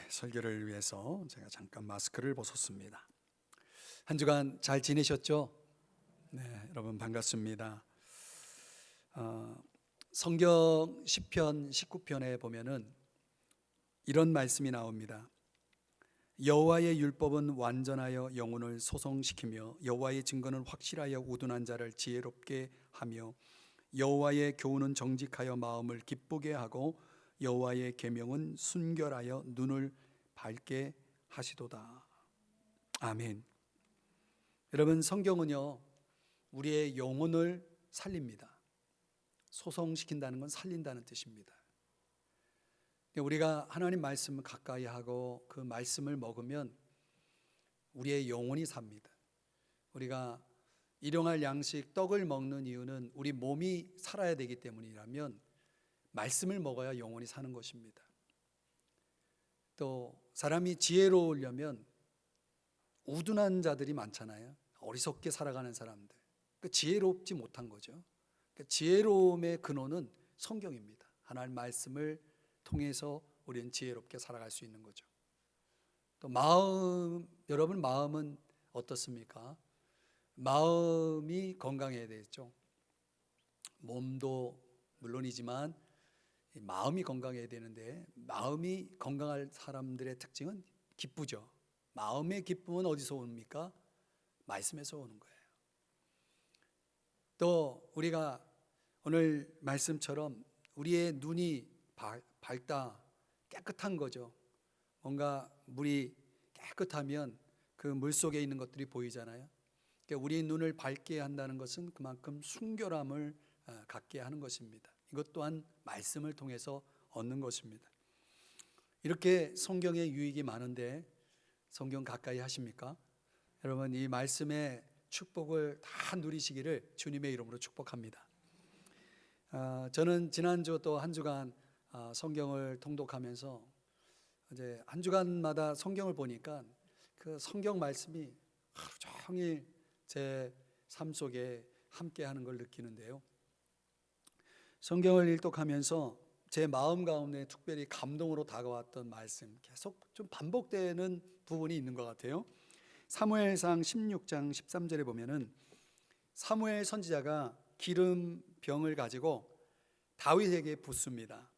설교를 위해서 제가 잠깐 마스크를 벗었습니다. 한 주간 잘 지내셨죠? 네, 여러분 반갑습니다. 성경 시편 19편에 보면은 이런 말씀이 나옵니다. 여호와의 율법은 완전하여 영혼을 소성시키며 여호와의 증거는 확실하여 우둔한 자를 지혜롭게 하며 여호와의 교훈은 정직하여 마음을 기쁘게 하고 여호와의 계명은 순결하여 눈을 밝게 하시도다. 아멘. 여러분, 성경은요 우리의 영혼을 살립니다. 소성시킨다는 건 살린다는 뜻입니다. 우리가 하나님 말씀을 가까이 하고 그 말씀을 먹으면 우리의 영혼이 삽니다. 우리가 일용할 양식 떡을 먹는 이유는 우리 몸이 살아야 되기 때문이라면 말씀을 먹어야 영혼이 사는 것입니다. 또 사람이 지혜로우려면 우둔한 자들이 많잖아요. 어리석게 살아가는 사람들. 지혜롭지 못한 거죠. 지혜로움의 근원은 성경입니다. 하나님 말씀을 통해서 우리는 지혜롭게 살아갈 수 있는 거죠. 또 여러분 마음은 어떻습니까? 마음이 건강해야 되겠죠. 몸도 물론이지만 마음이 건강해야 되는데, 마음이 건강할 사람들의 특징은 기쁘죠. 마음의 기쁨은 어디서 옵니까? 말씀에서 오는 거예요. 또 우리가 오늘 말씀처럼 우리의 눈이 밝다, 깨끗한 거죠. 뭔가 물이 깨끗하면 그 물 속에 있는 것들이 보이잖아요. 그러니까 우리 눈을 밝게 한다는 것은 그만큼 순결함을 갖게 하는 것입니다. 이것 또한 말씀을 통해서 얻는 것입니다. 이렇게 성경에 유익이 많은데 성경 가까이 하십니까? 여러분, 이 말씀의 축복을 다 누리시기를 주님의 이름으로 축복합니다. 저는 지난주 또 한 주간 성경을 통독하면서 이제 한 주간마다 성경을 보니까 그 성경 말씀이 하루 종일 제 삶 속에 함께하는 걸 느끼는데요. 성경을 일독하면서 제 마음 가운데 특별히 감동으로 다가왔던 말씀, 계속 좀 반복되는 부분이 있는 것 같아요. 사무엘상 16장 13절에 보면은 사무엘 선지자가 기름병을 가지고 다윗에게 붓습니다.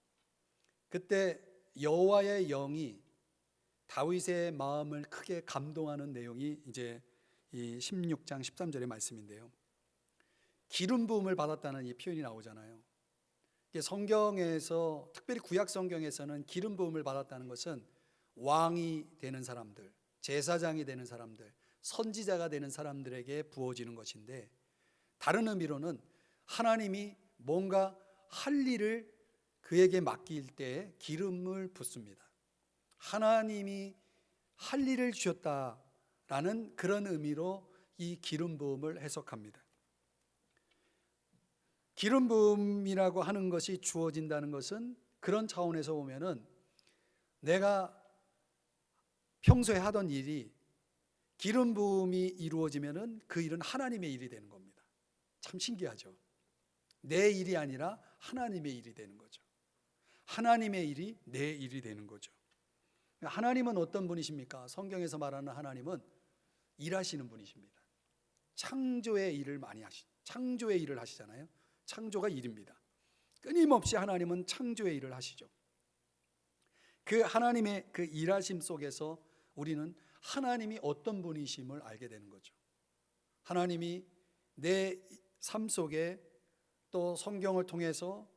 그때 여호와의 영이 다윗의 마음을 크게 감동하는 내용이 이제 이 16장 13절의 말씀인데요. 기름 부음을 받았다는 이 표현이 나오잖아요. 성경에서, 특별히 구약 성경에서는 기름 부음을 받았다는 것은 왕이 되는 사람들, 제사장이 되는 사람들, 선지자가 되는 사람들에게 부어지는 것인데, 다른 의미로는 하나님이 뭔가 할 일을 그에게 맡길 때 기름을 붓습니다. 하나님이 할 일을 주셨다라는 그런 의미로 이 기름 부음을 해석합니다. 기름 부음이라고 하는 것이 주어진다는 것은 그런 차원에서 보면은 내가 평소에 하던 일이 기름 부음이 이루어지면은 그 일은 하나님의 일이 되는 겁니다. 참 신기하죠. 내 일이 아니라 하나님의 일이 되는 거죠. 하나님의 일이 내 일이 되는 거죠. 하나님은 어떤 분이십니까? 성경에서 말하는 하나님은 일하시는 분이십니다. 창조의 일을 창조의 일을 하시잖아요. 창조가 일입니다. 끊임없이 하나님은 창조의 일을 하시죠. 그 하나님의 그 일하심 속에서 우리는 하나님이 어떤 분이심을 알게 되는 거죠. 하나님이 내 삶 속에, 또 성경을 통해서,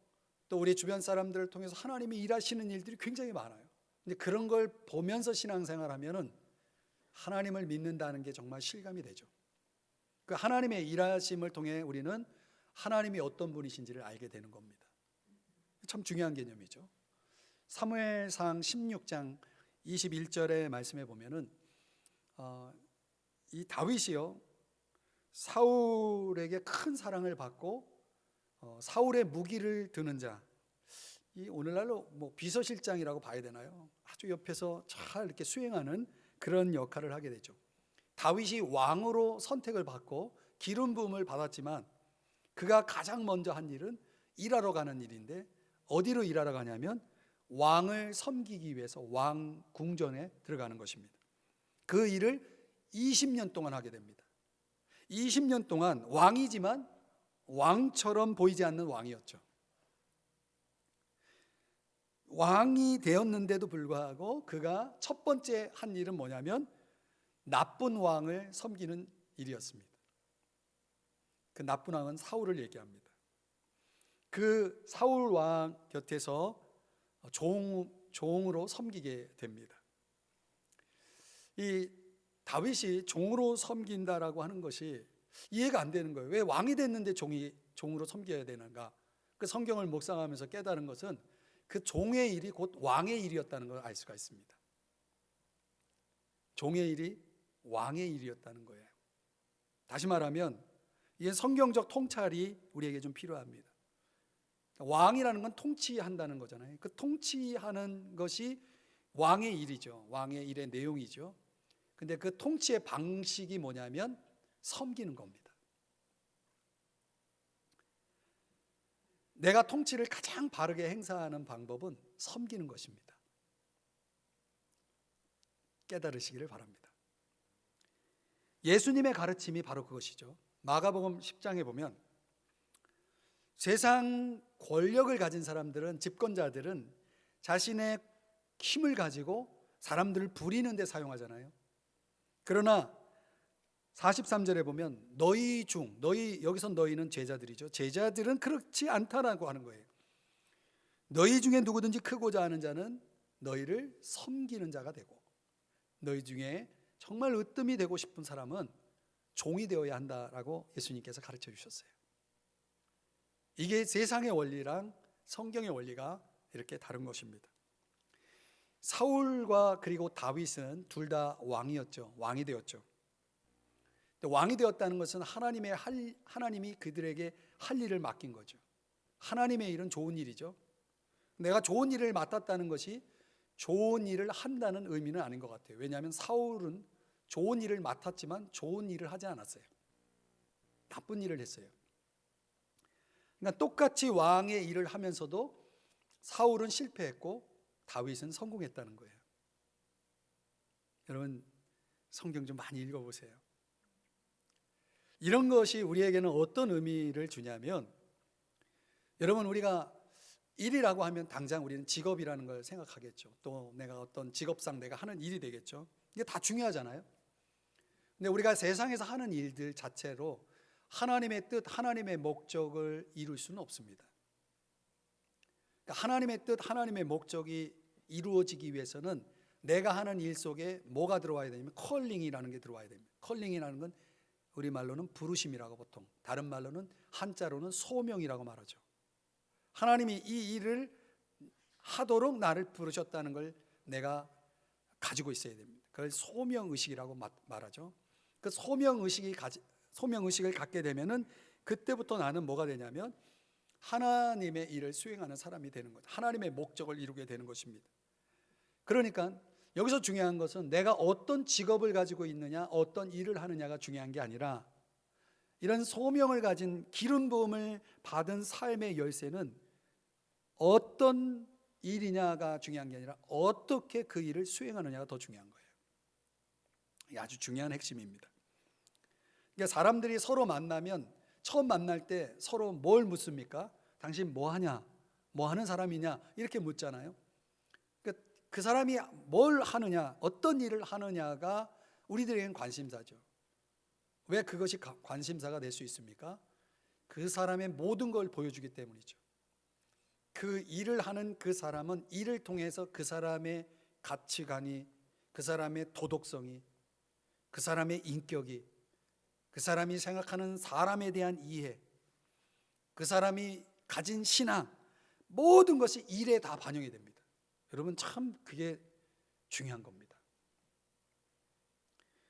또 우리 주변 사람들을 통해서 하나님이 일하시는 일들이 굉장히 많아요. 근데 그런 걸 보면서 신앙생활하면은 하나님을 믿는다는 게 정말 실감이 되죠. 그 하나님의 일하심을 통해 우리는 하나님이 어떤 분이신지를 알게 되는 겁니다. 참 중요한 개념이죠. 사무엘상 16장 21절의 말씀에 보면은 이 다윗이요, 사울에게 큰 사랑을 받고 사울의 무기를 드는 자, 이 오늘날로 비서실장이라고 봐야 되나요? 아주 옆에서 잘 이렇게 수행하는 그런 역할을 하게 되죠. 다윗이 왕으로 선택을 받고 기름 부음을 받았지만 그가 가장 먼저 한 일은 일하러 가는 일인데, 어디로 일하러 가냐면 왕을 섬기기 위해서 왕 궁전에 들어가는 것입니다. 그 일을 20년 동안 하게 됩니다. 20년 동안 왕이지만 왕처럼 보이지 않는 왕이었죠. 왕이 되었는데도 불구하고 그가 첫 번째 한 일은 뭐냐면 나쁜 왕을 섬기는 일이었습니다. 그 나쁜 왕은 사울을 얘기합니다. 그 사울 왕 곁에서 종으로 섬기게 됩니다. 이 다윗이 종으로 섬긴다라고 하는 것이 이해가 안 되는 거예요. 왜 왕이 됐는데 종으로 섬겨야 되는가? 그 성경을 묵상하면서 깨달은 것은 그 종의 일이 곧 왕의 일이었다는 걸 알 수가 있습니다. 종의 일이 왕의 일이었다는 거예요. 다시 말하면 이게 성경적 통찰이 우리에게 좀 필요합니다. 왕이라는 건 통치한다는 거잖아요. 그 통치하는 것이 왕의 일이죠. 왕의 일의 내용이죠. 근데 그 통치의 방식이 뭐냐면 섬기는 겁니다. 내가 통치를 가장 바르게 행사하는 방법은 섬기는 것입니다. 깨달으시기를 바랍니다. 예수님의 가르침이 바로 그것이죠. 마가복음 10장에 보면 세상 권력을 가진 사람들은, 집권자들은 자신의 힘을 가지고 사람들을 부리는 데 사용하잖아요. 그러나 43절에 보면 여기서 너희는 제자들이죠. 제자들은 그렇지 않다라고 하는 거예요. 너희 중에 누구든지 크고자 하는 자는 너희를 섬기는 자가 되고, 너희 중에 정말 으뜸이 되고 싶은 사람은 종이 되어야 한다라고 예수님께서 가르쳐 주셨어요. 이게 세상의 원리랑 성경의 원리가 이렇게 다른 것입니다. 사울과 그리고 다윗은 둘 다 왕이었죠. 왕이 되었죠. 왕이 되었다는 것은 하나님이 그들에게 할 일을 맡긴 거죠. 하나님의 일은 좋은 일이죠. 내가 좋은 일을 맡았다는 것이 좋은 일을 한다는 의미는 아닌 것 같아요. 왜냐하면 사울은 좋은 일을 맡았지만 좋은 일을 하지 않았어요. 나쁜 일을 했어요. 그러니까 똑같이 왕의 일을 하면서도 사울은 실패했고 다윗은 성공했다는 거예요. 여러분 성경 좀 많이 읽어보세요. 이런 것이 우리에게는 어떤 의미를 주냐면, 여러분 우리가 일이라고 하면 당장 우리는 직업이라는 걸 생각하겠죠. 또 내가 어떤 직업상 내가 하는 일이 되겠죠. 이게 다 중요하잖아요. 근데 우리가 세상에서 하는 일들 자체로 하나님의 뜻, 하나님의 목적을 이룰 수는 없습니다. 그러니까 하나님의 뜻, 하나님의 목적이 이루어지기 위해서는 내가 하는 일 속에 뭐가 들어와야 되냐면 컬링이라는 게 들어와야 됩니다. 컬링이라는 건 우리말로는 부르심이라고, 보통 다른 말로는 한자로는 소명이라고 말하죠. 하나님이 이 일을 하도록 나를 부르셨다는 걸 내가 가지고 있어야 됩니다. 그걸 소명의식이라고 말하죠. 그 소명의식을 갖게 되면은 그때부터 나는 뭐가 되냐면 하나님의 일을 수행하는 사람이 되는 거죠. 하나님의 목적을 이루게 되는 것입니다. 그러니까 여기서 중요한 것은 내가 어떤 직업을 가지고 있느냐, 어떤 일을 하느냐가 중요한 게 아니라, 이런 소명을 가진 기름 부음을 받은 삶의 열쇠는 어떤 일이냐가 중요한 게 아니라 어떻게 그 일을 수행하느냐가 더 중요한 거예요. 이게 아주 중요한 핵심입니다. 그러니까 사람들이 서로 만나면 처음 만날 때 서로 뭘 묻습니까? 당신 뭐 하냐? 뭐 하는 사람이냐? 이렇게 묻잖아요. 그 사람이 뭘 하느냐, 어떤 일을 하느냐가 우리들에게는 관심사죠. 왜 그것이 관심사가 될 수 있습니까? 그 사람의 모든 걸 보여주기 때문이죠. 그 일을 하는 그 사람은 일을 통해서 그 사람의 가치관이, 그 사람의 도덕성이, 그 사람의 인격이, 그 사람이 생각하는 사람에 대한 이해, 그 사람이 가진 신앙, 모든 것이 일에 다 반영이 됩니다. 여러분 참 그게 중요한 겁니다.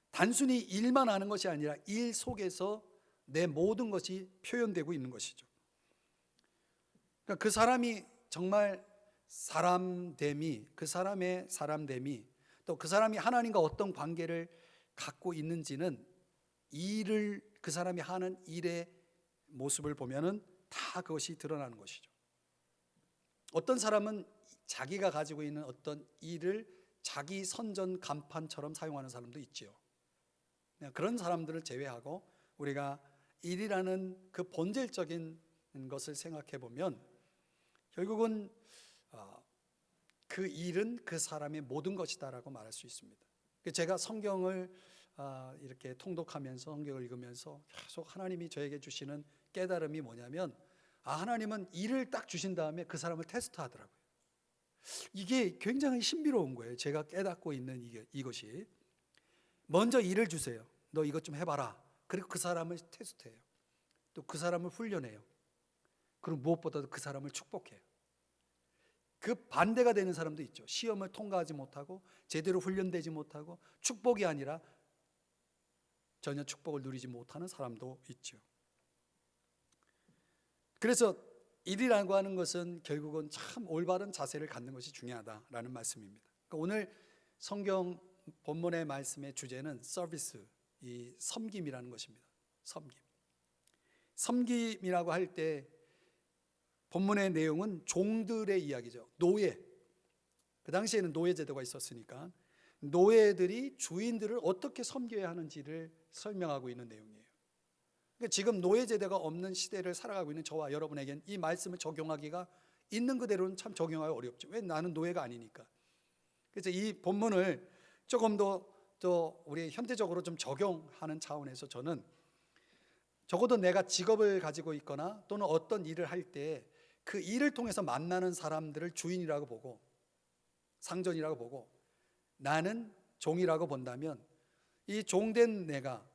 단순히 일만 아는 것이 아니라 일 속에서 내 모든 것이 표현되고 있는 것이죠. 그러니까 그 사람이 정말 사람됨이, 그 사람의 사람됨이, 또 그 사람이 하나님과 어떤 관계를 갖고 있는지는 그 사람이 하는 일의 모습을 보면은 다 그것이 드러나는 것이죠. 어떤 사람은 자기가 가지고 있는 어떤 일을 자기 선전 간판처럼 사용하는 사람도 있지요. 그런 사람들을 제외하고 우리가 일이라는 그 본질적인 것을 생각해 보면 결국은 그 일은 그 사람의 모든 것이다라고 말할 수 있습니다. 제가 성경을 이렇게 통독하면서 성경을 읽으면서 계속 하나님이 저에게 주시는 깨달음이 뭐냐면 하나님은 일을 딱 주신 다음에 그 사람을 테스트하더라고요. 이게 굉장히 신비로운 거예요. 제가 깨닫고 있는 이것이 먼저 일을 주세요. 너 이것 좀 해봐라. 그리고 그 사람을 테스트해요. 또 그 사람을 훈련해요. 그리고 무엇보다도 그 사람을 축복해요. 그 반대가 되는 사람도 있죠. 시험을 통과하지 못하고 제대로 훈련되지 못하고 축복이 아니라 전혀 축복을 누리지 못하는 사람도 있죠. 그래서 일이라고 하는 것은 결국은 참 올바른 자세를 갖는 것이 중요하다라는 말씀입니다. 그러니까 오늘 성경 본문의 말씀의 주제는 서비스, 이 섬김이라는 것입니다. 섬김이라고 할 때 본문의 내용은 종들의 이야기죠. 노예. 그 당시에는 노예 제도가 있었으니까 노예들이 주인들을 어떻게 섬겨야 하는지를 설명하고 있는 내용이에요. 그러니까 지금 노예 제도가 없는 시대를 살아가고 있는 저와 여러분에겐 이 말씀을 적용하기가 있는 그대로는 참 적용하기 어렵죠. 왜? 나는 노예가 아니니까. 그래서 이 본문을 조금 더 우리 현대적으로 좀 적용하는 차원에서 저는 적어도 내가 직업을 가지고 있거나 또는 어떤 일을 할 때 그 일을 통해서 만나는 사람들을 주인이라고 보고 상전이라고 보고 나는 종이라고 본다면 이 종된 내가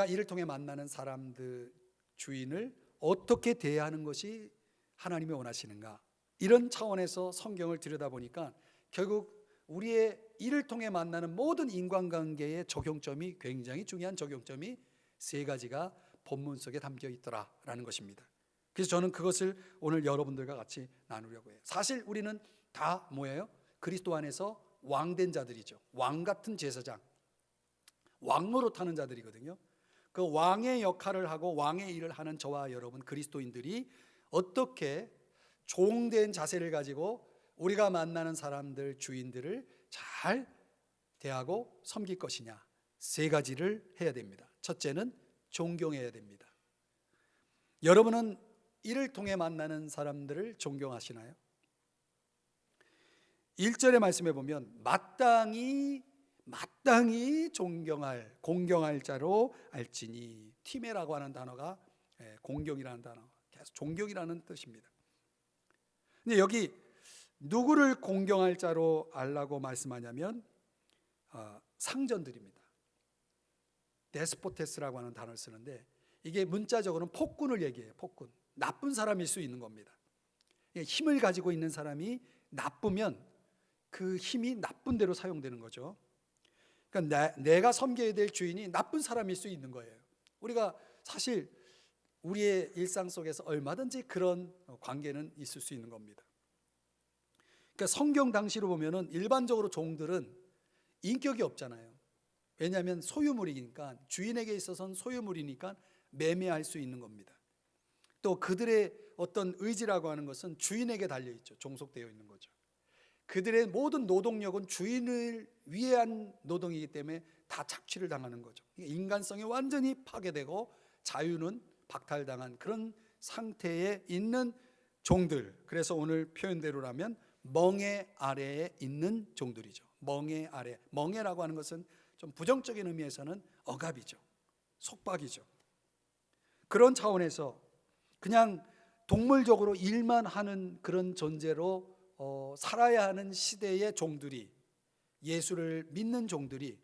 일을 통해 만나는 사람들 주인을 어떻게 대해야 하는 것이 하나님이 원하시는가, 이런 차원에서 성경을 들여다보니까 결국 우리의 일을 통해 만나는 모든 인간관계의 적용점이, 굉장히 중요한 적용점이 세 가지가 본문 속에 담겨 있더라라는 것입니다. 그래서 저는 그것을 오늘 여러분들과 같이 나누려고 해요. 사실 우리는 다 뭐예요? 그리스도 안에서 왕된 자들이죠. 왕 같은 제사장, 왕으로 타는 자들이거든요. 그 왕의 역할을 하고 왕의 일을 하는 저와 여러분 그리스도인들이 어떻게 종된 자세를 가지고 우리가 만나는 사람들, 주인들을 잘 대하고 섬길 것이냐, 세 가지를 해야 됩니다. 첫째는 존경해야 됩니다. 여러분은 이를 통해 만나는 사람들을 존경하시나요? 1절의 말씀에 보면 마땅히 공경할 자로 알지니, 티메라고 하는 단어가 공경이라는 단어, 계속 존경이라는 뜻입니다. 근데 여기 누구를 공경할 자로 알라고 말씀하냐면 상전들입니다. 데스포테스라고 하는 단어를 쓰는데 이게 문자적으로는 폭군을 얘기해요. 폭군, 나쁜 사람일 수 있는 겁니다. 힘을 가지고 있는 사람이 나쁘면 그 힘이 나쁜 대로 사용되는 거죠. 그러니까 내가 섬겨야 될 주인이 나쁜 사람일 수 있는 거예요. 우리가 사실 우리의 일상 속에서 얼마든지 그런 관계는 있을 수 있는 겁니다. 그러니까 성경 당시로 보면은 일반적으로 종들은 인격이 없잖아요. 왜냐하면 소유물이니까, 주인에게 있어서는 소유물이니까 매매할 수 있는 겁니다. 또 그들의 어떤 의지라고 하는 것은 주인에게 달려있죠. 종속되어 있는 거죠. 그들의 모든 노동력은 주인을 위한 노동이기 때문에 다 착취를 당하는 거죠. 인간성이 완전히 파괴되고 자유는 박탈당한 그런 상태에 있는 종들, 그래서 오늘 표현대로라면 멍에 아래에 있는 종들이죠. 멍에 아래, 멍에라고 하는 것은 좀 부정적인 의미에서는 억압이죠. 속박이죠. 그런 차원에서 그냥 동물적으로 일만 하는 그런 존재로 살아야 하는 시대의 종들이, 예수를 믿는 종들이,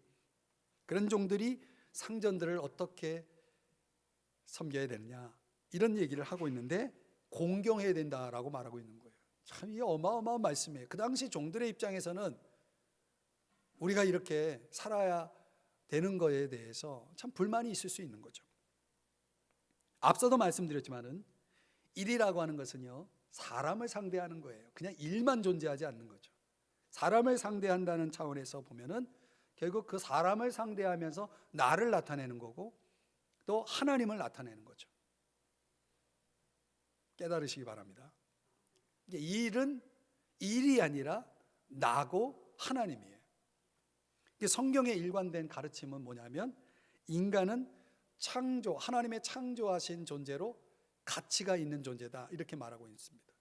그런 종들이 상전들을 어떻게 섬겨야 되느냐, 이런 얘기를 하고 있는데 공경해야 된다라고 말하고 있는 거예요. 참 이 어마어마한 말씀이에요. 그 당시 종들의 입장에서는 우리가 이렇게 살아야 되는 거에 대해서 참 불만이 있을 수 있는 거죠. 앞서도 말씀드렸지만은 일이라고 하는 것은요, 사람을 상대하는 거예요. 그냥 일만 존재하지 않는 거죠. 사람을 상대한다는 차원에서 보면은 결국 그 사람을 상대하면서 나를 나타내는 거고 또 하나님을 나타내는 거죠. 깨달으시기 바랍니다. 이 일은 일이 아니라 나고 하나님이에요. 성경의 일관된 가르침은 뭐냐면 인간은 하나님의 창조하신 존재로 가치가 있는 존재다, 이렇게 말하고 있습니다.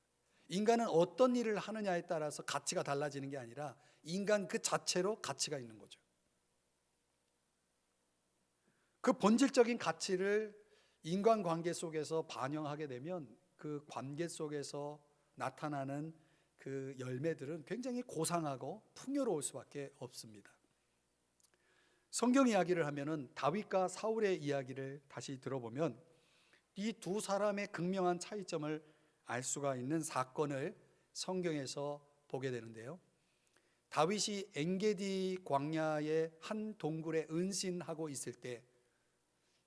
인간은 어떤 일을 하느냐에 따라서 가치가 달라지는 게 아니라 인간 그 자체로 가치가 있는 거죠. 그 본질적인 가치를 인간관계 속에서 반영하게 되면 그 관계 속에서 나타나는 그 열매들은 굉장히 고상하고 풍요로울 수밖에 없습니다. 성경 이야기를 하면은 다윗과 사울의 이야기를 다시 들어보면 이 두 사람의 극명한 차이점을 알 수가 있는 사건을 성경에서 보게 되는데요. 다윗이 엔게디 광야의 한 동굴에 은신하고 있을 때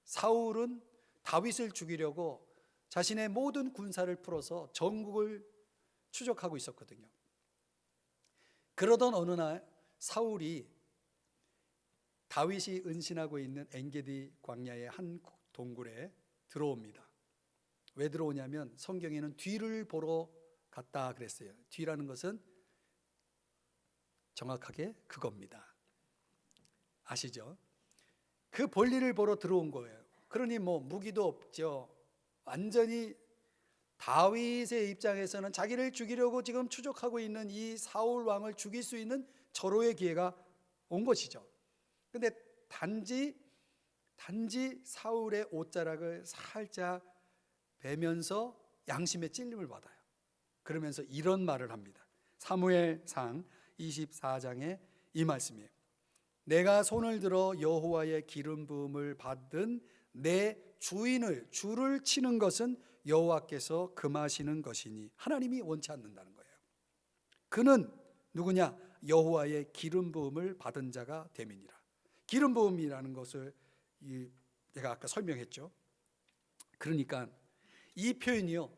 사울은 다윗을 죽이려고 자신의 모든 군사를 풀어서 전국을 추적하고 있었거든요. 그러던 어느 날 사울이 다윗이 은신하고 있는 엔게디 광야의 한 동굴에 들어옵니다. 왜 들어오냐면 성경에는 뒤를 보러 갔다 그랬어요. 뒤라는 것은 정확하게 그겁니다. 아시죠? 그 볼일을 보러 들어온 거예요. 그러니 무기도 없죠. 완전히 다윗의 입장에서는 자기를 죽이려고 지금 추적하고 있는 이 사울 왕을 죽일 수 있는 절호의 기회가 온 것이죠. 근데 단지 사울의 옷자락을 살짝 베면서 양심의 찔림을 받아요. 그러면서 이런 말을 합니다. 사무엘상 24장에 이 말씀이에요. 내가 손을 들어 여호와의 기름 부음을 받은 내 주를 치는 것은 여호와께서 금하시는 것이니, 하나님이 원치 않는다는 거예요. 그는 누구냐? 여호와의 기름 부음을 받은 자가 됨이니라. 기름 부음이라는 것을 제가 아까 설명했죠. 그러니까 이 표현이요,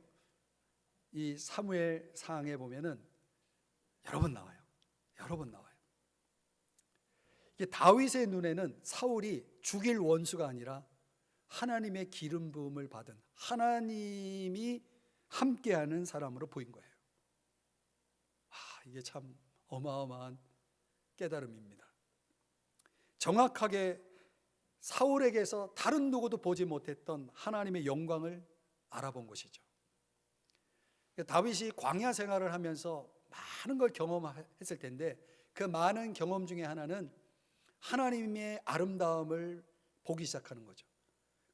이 사무엘상에 보면은 여러 번 나와요. 다윗의 눈에는 사울이 죽일 원수가 아니라 하나님의 기름 부음을 받은, 하나님이 함께하는 사람으로 보인 거예요. 이게 참 어마어마한 깨달음입니다. 정확하게 사울에게서 다른 누구도 보지 못했던 하나님의 영광을 알아본 것이죠. 다윗이 광야 생활을 하면서 많은 걸 경험했을 텐데 그 많은 경험 중에 하나는 하나님의 아름다움을 보기 시작하는 거죠.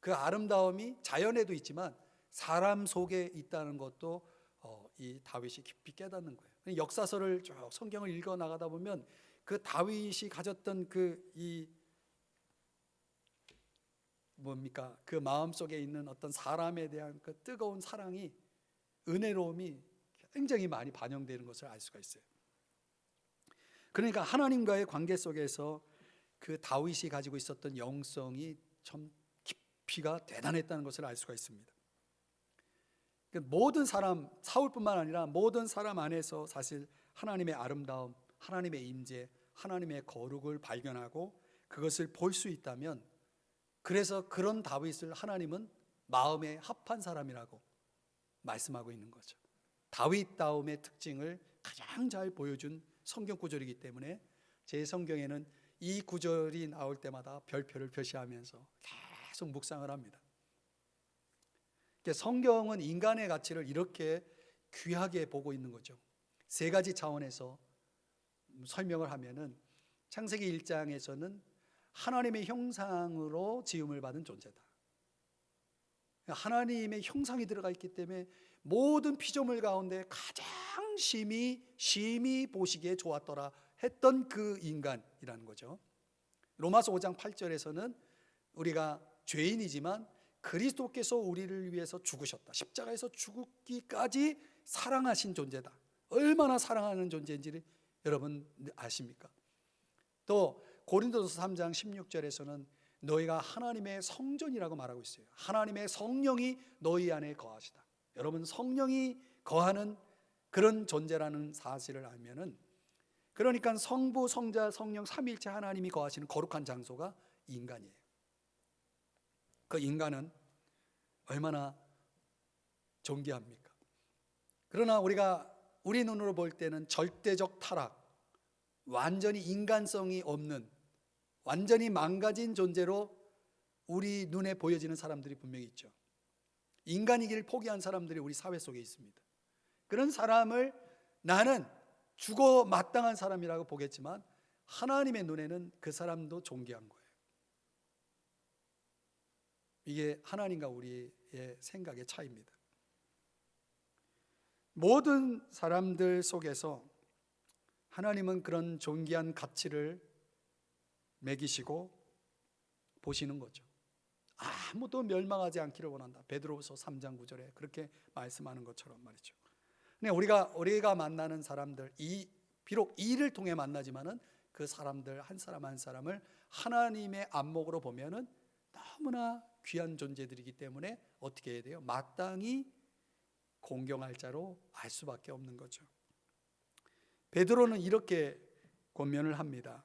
그 아름다움이 자연에도 있지만 사람 속에 있다는 것도 이 다윗이 깊이 깨닫는 거예요. 역사서를 쭉 성경을 읽어 나가다 보면 그 다윗이 가졌던 그 마음 속에 있는 어떤 사람에 대한 그 뜨거운 사랑이, 은혜로움이 굉장히 많이 반영되는 것을 알 수가 있어요. 그러니까 하나님과의 관계 속에서 그 다윗이 가지고 있었던 영성이 참 깊이가 대단했다는 것을 알 수가 있습니다. 모든 사람, 사울뿐만 아니라 모든 사람 안에서 사실 하나님의 아름다움, 하나님의 임재, 하나님의 거룩을 발견하고 그것을 볼 수 있다면, 그래서 그런 다윗을 하나님은 마음에 합한 사람이라고 말씀하고 있는 거죠. 다윗다움의 특징을 가장 잘 보여준 성경 구절이기 때문에 제 성경에는 이 구절이 나올 때마다 별표를 표시하면서 계속 묵상을 합니다. 성경은 인간의 가치를 이렇게 귀하게 보고 있는 거죠. 세 가지 차원에서 설명을 하면은, 창세기 1장에서는 하나님의 형상으로 지음을 받은 존재다. 하나님의 형상이 들어가 있기 때문에 모든 피조물 가운데 가장 심히 보시기에 좋았더라 했던 그 인간이라는 거죠. 로마서 5장 8절에서는 우리가 죄인이지만 그리스도께서 우리를 위해서 죽으셨다, 십자가에서 죽기까지 사랑하신 존재다. 얼마나 사랑하는 존재인지 여러분 아십니까? 또 고린도서 3장 16절에서는 너희가 하나님의 성전이라고 말하고 있어요. 하나님의 성령이 너희 안에 거하시다. 여러분, 성령이 거하는 그런 존재라는 사실을 알면은, 그러니까 성부, 성자, 성령 삼위일체 하나님이 거하시는 거룩한 장소가 인간이에요. 그 인간은 얼마나 존귀합니까? 그러나 우리가 우리 눈으로 볼 때는 절대적 타락, 완전히 인간성이 없는, 완전히 망가진 존재로 우리 눈에 보여지는 사람들이 분명히 있죠. 인간이기를 포기한 사람들이 우리 사회 속에 있습니다. 그런 사람을 나는 죽어 마땅한 사람이라고 보겠지만 하나님의 눈에는 그 사람도 존귀한 거예요. 이게 하나님과 우리의 생각의 차이입니다. 모든 사람들 속에서 하나님은 그런 존귀한 가치를 매기시고 보시는 거죠. 아무도 멸망하지 않기를 원한다. 베드로후서 3장 9절에 그렇게 말씀하는 것처럼 말이죠. 근데 우리가 만나는 사람들, 비록 이를 통해 만나지만은 그 사람들 한 사람 한 사람을 하나님의 안목으로 보면은 너무나 귀한 존재들이기 때문에 어떻게 해야 돼요? 마땅히 공경할 자로 알 수밖에 없는 거죠. 베드로는 이렇게 권면을 합니다.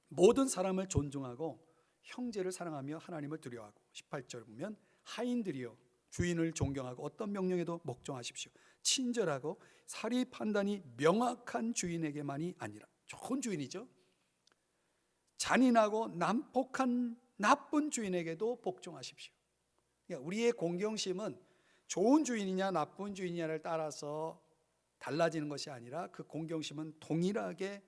모든 사람을 존중하고 형제를 사랑하며 하나님을 두려워하고 18절 보면 하인들이여 주인을 존경하고 어떤 명령에도 목종하십시오. 친절하고 사리 판단이 명확한 주인에게만이 아니라 좋은 주인이죠. 잔인하고 난폭한 나쁜 주인에게도 복종하십시오. 그러니까 우리의 공경심은 좋은 주인이냐 나쁜 주인이냐를 따라서 달라지는 것이 아니라 그 공경심은 동일하게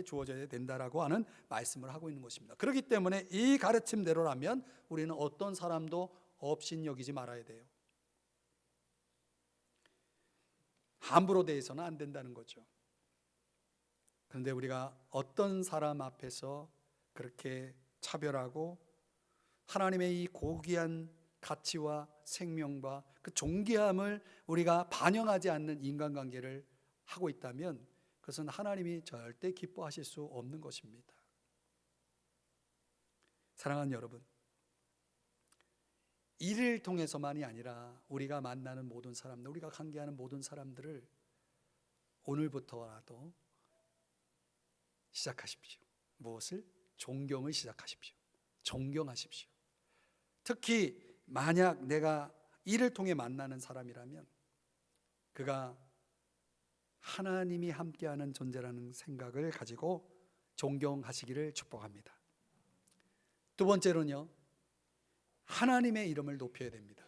주어져야 된다라고 하는 말씀을 하고 있는 것입니다. 그렇기 때문에 이 가르침대로라면 우리는 어떤 사람도 업신여기지 말아야 돼요. 함부로 대해서는 안 된다는 거죠. 그런데 우리가 어떤 사람 앞에서 그렇게 차별하고 하나님의 이 고귀한 가치와 생명과 그 존귀함을 우리가 반영하지 않는 인간관계를 하고 있다면 그것은 하나님이 절대 기뻐하실 수 없는 것입니다. 사랑하는 여러분, 이를 통해서만이 아니라 우리가 만나는 모든 사람들, 우리가 관계하는 모든 사람들을 오늘부터라도 시작하십시오. 무엇을? 존경을 시작하십시오. 존경하십시오. 특히 만약 내가 이를 통해 만나는 사람이라면 그가 하나님이 함께하는 존재라는 생각을 가지고 존경하시기를 축복합니다. 두 번째로는요, 하나님의 이름을 높여야 됩니다.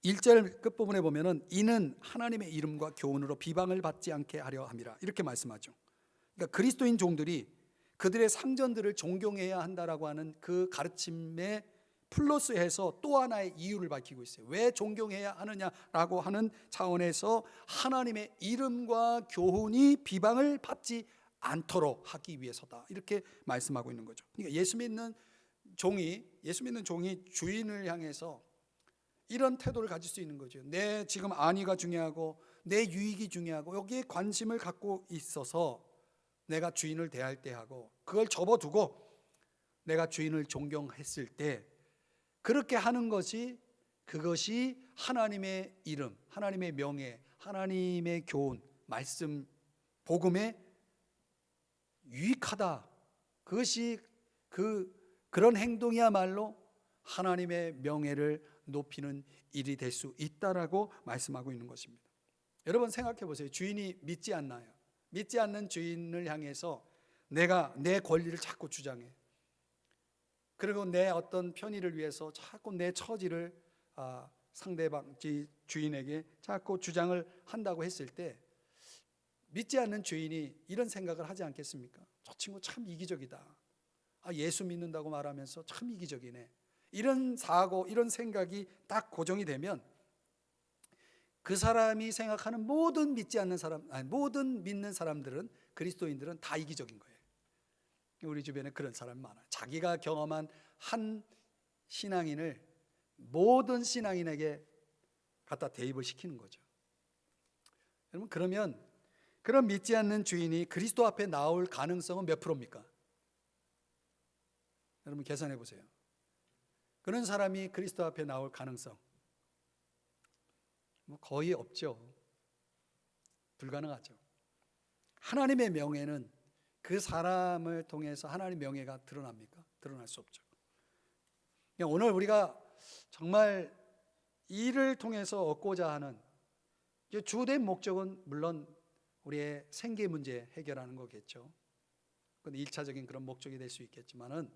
1절 끝부분에 보면은 이는 하나님의 이름과 교훈으로 비방을 받지 않게 하려 함이라 이렇게 말씀하죠. 그러니까 그리스도인 종들이 그들의 상전들을 존경해야 한다라고 하는 그 가르침에 플러스해서 또 하나의 이유를 밝히고 있어요. 왜 존경해야 하느냐라고 하는 차원에서 하나님의 이름과 교훈이 비방을 받지 않도록 하기 위해서다 이렇게 말씀하고 있는 거죠. 그러니까 예수 믿는 종이 주인을 향해서 이런 태도를 가질 수 있는 거죠. 내 지금 안위가 중요하고 내 유익이 중요하고 여기에 관심을 갖고 있어서 내가 주인을 대할 때 하고 그걸 접어두고 내가 주인을 존경했을 때 그렇게 하는 것이 그것이 하나님의 이름, 하나님의 명예, 하나님의 교훈, 말씀, 복음에 유익하다. 그것이 그런 행동이야말로 하나님의 명예를 높이는 일이 될 수 있다라고 말씀하고 있는 것입니다. 여러분 생각해 보세요. 주인이 믿지 않나요? 믿지 않는 주인을 향해서 내가 내 권리를 자꾸 주장해. 그리고 내 어떤 편의를 위해서 자꾸 내 처지를 상대방 주인에게 자꾸 주장을 한다고 했을 때 믿지 않는 주인이 이런 생각을 하지 않겠습니까? 저 친구 참 이기적이다. 예수 믿는다고 말하면서 참 이기적이네. 이런 사고, 이런 생각이 딱 고정이 되면 그 사람이 생각하는 모든 모든 믿는 사람들은 그리스도인들은 다 이기적인 거예요. 우리 주변에 그런 사람이 많아요. 자기가 경험한 한 신앙인을 모든 신앙인에게 갖다 대입을 시키는 거죠. 여러분 그러면 그런 믿지 않는 주인이 그리스도 앞에 나올 가능성은 몇 프로입니까? 여러분 계산해 보세요. 그런 사람이 그리스도 앞에 나올 가능성 거의 없죠. 불가능하죠. 하나님의 명예는 그 사람을 통해서 하나님의 명예가 드러납니까? 드러날 수 없죠. 오늘 우리가 정말 이를 통해서 얻고자 하는 주된 목적은 물론 우리의 생계 문제 해결하는 거겠죠. 그건 1차적인 그런 목적이 될 수 있겠지만은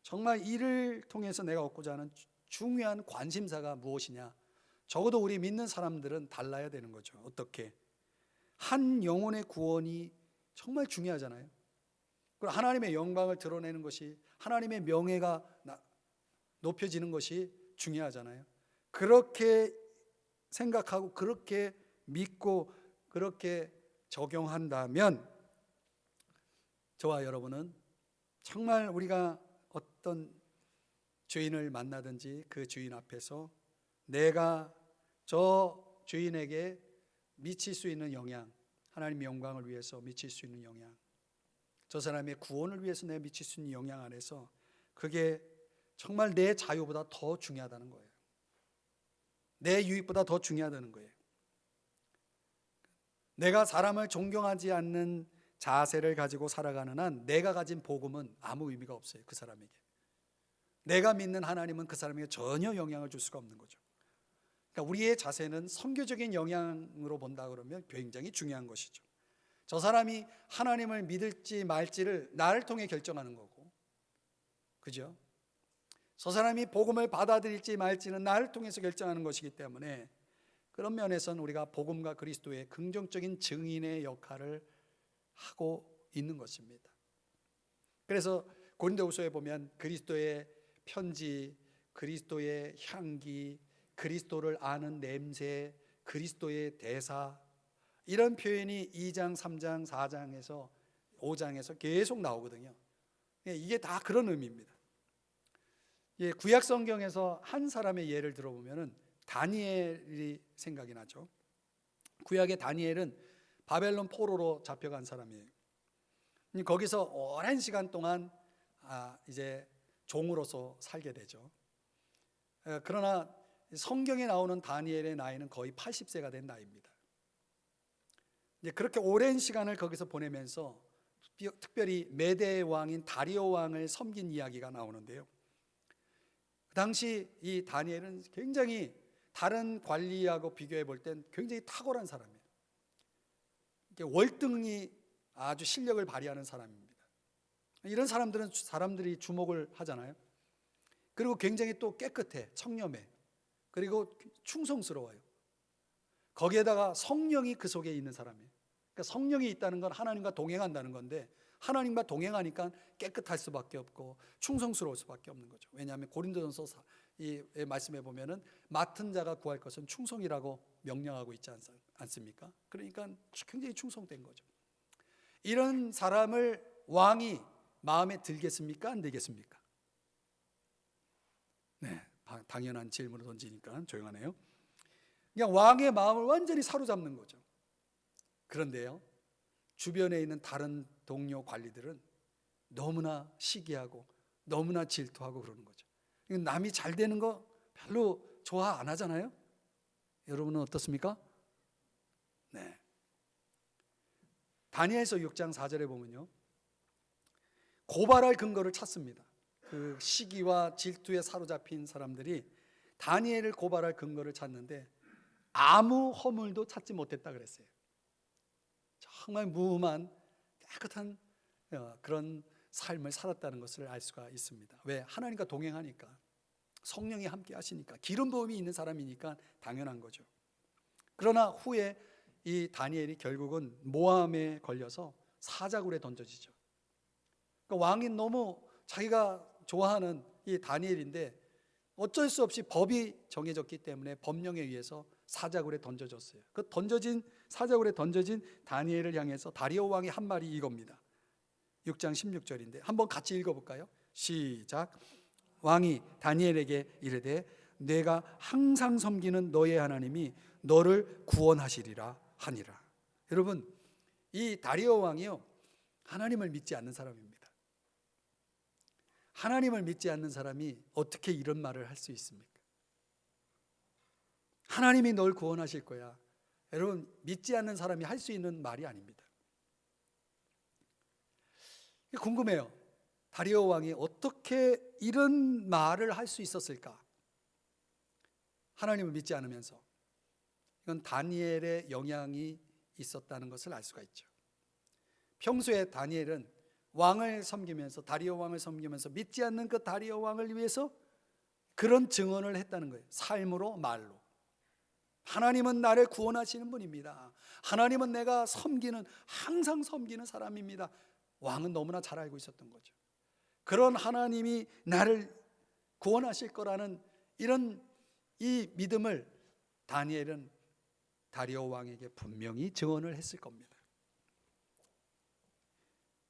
정말 이를 통해서 내가 얻고자 하는 중요한 관심사가 무엇이냐? 적어도 우리 믿는 사람들은 달라야 되는 거죠. 어떻게? 한 영혼의 구원이 정말 중요하잖아요. 그리고 하나님의 영광을 드러내는 것이, 하나님의 명예가 높여지는 것이 중요하잖아요. 그렇게 생각하고 그렇게 믿고 그렇게 적용한다면 저와 여러분은 정말 우리가 어떤 주인을 만나든지 그 주인 앞에서 내가 저 주인에게 미칠 수 있는 영향, 하나님의 영광을 위해서 미칠 수 있는 영향, 저 사람의 구원을 위해서 내가 미칠 수 있는 영향 안에서 그게 정말 내 자유보다 더 중요하다는 거예요. 내 유익보다 더 중요하다는 거예요. 내가 사람을 존경하지 않는 자세를 가지고 살아가는 한 내가 가진 복음은 아무 의미가 없어요. 그 사람에게. 내가 믿는 하나님은 그 사람에게 전혀 영향을 줄 수가 없는 거죠. 그러니까 우리의 자세는 선교적인 영향으로 본다 그러면 굉장히 중요한 것이죠. 저 사람이 하나님을 믿을지 말지를 나를 통해 결정하는 거고, 그죠? 저 사람이 복음을 받아들일지 말지는 나를 통해서 결정하는 것이기 때문에 그런 면에서는 우리가 복음과 그리스도의 긍정적인 증인의 역할을 하고 있는 것입니다. 그래서 고린도후서에 보면 그리스도의 편지, 그리스도의 향기, 그리스도를 아는 냄새, 그리스도의 대사, 이런 표현이 2장, 3장, 4장에서 5장에서 계속 나오거든요. 이게 다 그런 의미입니다. 구약 성경에서 한 사람의 예를 들어보면 다니엘이 생각이 나죠. 구약의 다니엘은 바벨론 포로로 잡혀간 사람이에요. 거기서 오랜 시간 동안 이제 종으로서 살게 되죠. 그러나 성경에 나오는 다니엘의 나이는 거의 80세가 된 나이입니다. 이제 그렇게 오랜 시간을 거기서 보내면서 특별히 메대 왕인 다리오 왕을 섬긴 이야기가 나오는데요. 그 당시 이 다니엘은 굉장히 다른 관리하고 비교해 볼 땐 굉장히 탁월한 사람이에요. 월등히 아주 실력을 발휘하는 사람입니다. 이런 사람들은 사람들이 주목을 하잖아요. 그리고 굉장히 또 깨끗해, 청렴해, 그리고 충성스러워요. 거기에다가 성령이 그 속에 있는 사람이에요. 그러니까 성령이 있다는 건 하나님과 동행한다는 건데 하나님과 동행하니까 깨끗할 수밖에 없고 충성스러울 수밖에 없는 거죠. 왜냐하면 고린도전서 이 말씀에 보면은 맡은 자가 구할 것은 충성이라고 명령하고 있지 않습니까? 그러니까 굉장히 충성된 거죠. 이런 사람을 왕이 마음에 들겠습니까? 안 들겠습니까? 네, 당연한 질문을 던지니까 조용하네요. 그냥 왕의 마음을 완전히 사로잡는 거죠. 그런데요, 주변에 있는 다른 동료 관리들은 너무나 시기하고 너무나 질투하고 그러는 거죠. 남이 잘 되는 거 별로 좋아 안 하잖아요. 여러분은 어떻습니까? 네. 다니엘서 6장 4절에 보면요, 고발할 근거를 찾습니다. 그 시기와 질투에 사로잡힌 사람들이 다니엘을 고발할 근거를 찾는데 아무 허물도 찾지 못했다 그랬어요. 정말 무음한 깨끗한 그런 삶을 살았다는 것을 알 수가 있습니다. 왜? 하나님과 동행하니까, 성령이 함께 하시니까, 기름 부음이 있는 사람이니까 당연한 거죠. 그러나 후에 이 다니엘이 결국은 모함에 걸려서 사자굴에 던져지죠. 그러니까 왕이 너무 자기가 좋아하는 이 다니엘인데 어쩔 수 없이 법이 정해졌기 때문에 법령에 의해서 사자굴에 던져졌어요. 그 사자굴에 던져진 다니엘을 향해서 다리오 왕이 한 말이 이겁니다. 6장 16절인데 한번 같이 읽어볼까요? 시작. 왕이 다니엘에게 이르되 내가 항상 섬기는 너의 하나님이 너를 구원하시리라 하니라. 여러분, 이 다리오 왕이요, 하나님을 믿지 않는 사람입니다. 하나님을 믿지 않는 사람이 어떻게 이런 말을 할 수 있습니까? 하나님이 널 구원하실 거야. 여러분, 믿지 않는 사람이 할 수 있는 말이 아닙니다. 궁금해요. 다리오 왕이 어떻게 이런 말을 할 수 있었을까? 하나님을 믿지 않으면서. 이건 다니엘의 영향이 있었다는 것을 알 수가 있죠. 평소에 다니엘은 왕을 섬기면서, 다리오 왕을 섬기면서 믿지 않는 그 다리오 왕을 위해서 그런 증언을 했다는 거예요. 삶으로, 말로. 하나님은 나를 구원하시는 분입니다. 하나님은 내가 항상 섬기는 사람입니다. 왕은 너무나 잘 알고 있었던 거죠. 그런 하나님이 나를 구원하실 거라는 이 믿음을 다니엘은 다리오 왕에게 분명히 증언을 했을 겁니다.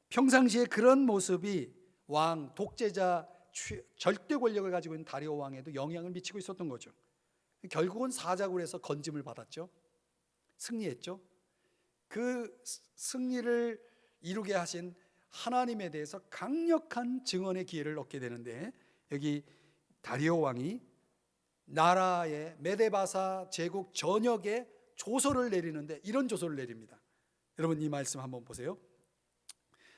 평상시에 그런 모습이 독재자, 절대 권력을 가지고 있는 다리오 왕에도 영향을 미치고 있었던 거죠. 결국은 사자굴 에서 건짐을 받았죠. 승리했죠. 그 승리를 이루게 하신 하나님에 대해서 강력한 증언의 기회를 얻게 되는데, 여기 다리오 왕이 나라의 메데바사 제국 전역에 조서를 내리는데 이런 조서를 내립니다. 여러분, 이 말씀 한번 보세요.